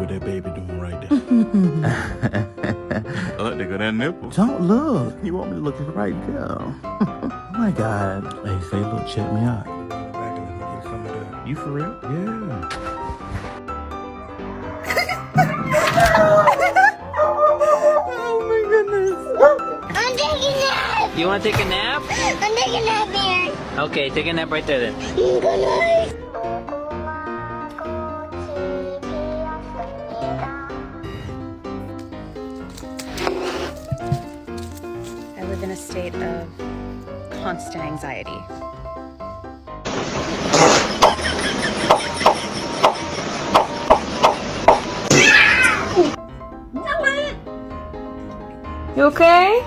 that baby doing right there? Oh, there go that nipple. Don't look. You want me to look right there? Oh my God. Hey, say, look, check me out. Back and let me get some of that. You for real? Yeah. Oh my goodness. I'm taking a nap. You want to take a nap? I'm taking a nap there. Okay, take a nap right there then. Good night. I live in a state of constant anxiety. You okay?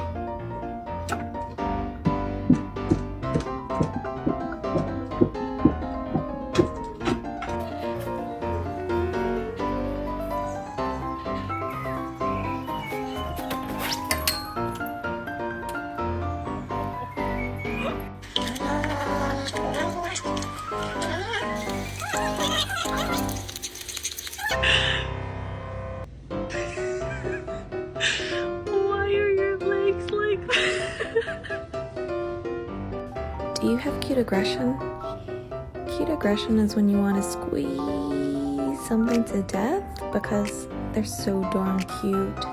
Do you have cute aggression? Cute aggression is when you want to squeeze something to death because they're so darn cute.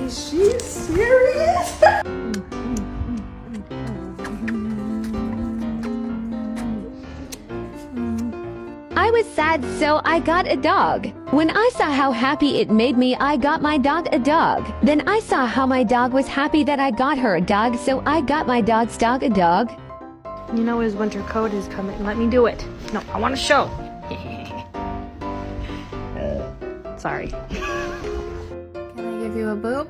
Is she serious? I was sad, so I got a dog. When I saw how happy it made me, I got my dog a dog. Then I saw how my dog was happy that I got her a dog, so I got my dog's dog a dog. You know his winter coat is coming. Let me do it. No, I want to show. Sorry. Can I give you a boop?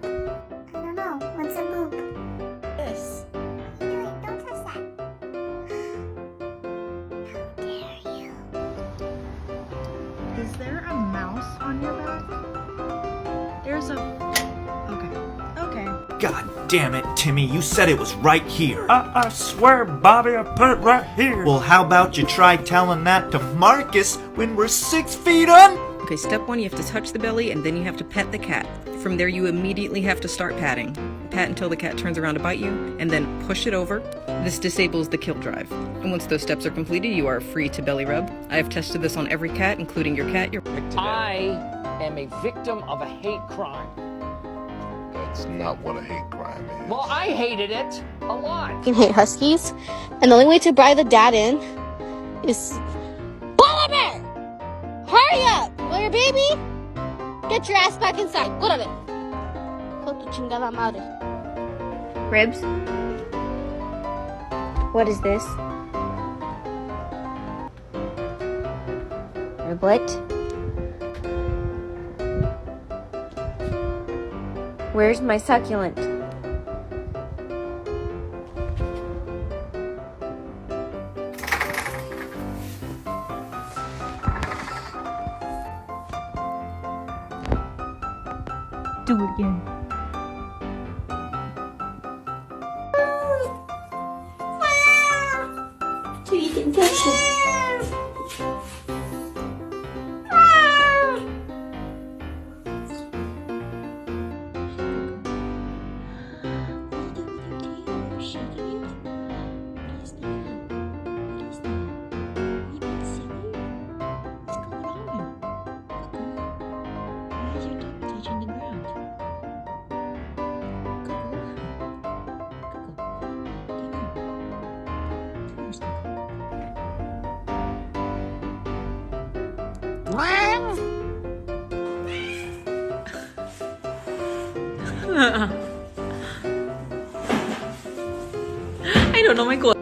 I don't know. What's a boop? This. Don't touch that. How dare you? Is there a mouse on your back? There's a... Okay. God damn it, Timmy, you said it was right here. I swear, Bobby, I put it right here. Well, how about you try telling that to Marcus when we're 6 feet under? Okay, step 1, you have to touch the belly and then you have to pet the cat. From there, you immediately have to start patting. Pat until the cat turns around to bite you, and then push it over. This disables the kill drive. And once those steps are completed, you are free to belly rub. I have tested this on every cat, including your cat. I am a victim of a hate crime. That's not what a hate crime is. Well, I hated it a lot. You hate huskies, and the only way to bribe the dad in is Bolivar! Hurry up! Well, your baby, get your ass back inside. Órale. Con tu chingada madre. Ribs? What is this? Riblet? Where's my succulent? Do it again. So you can touch it. I don't know my goal.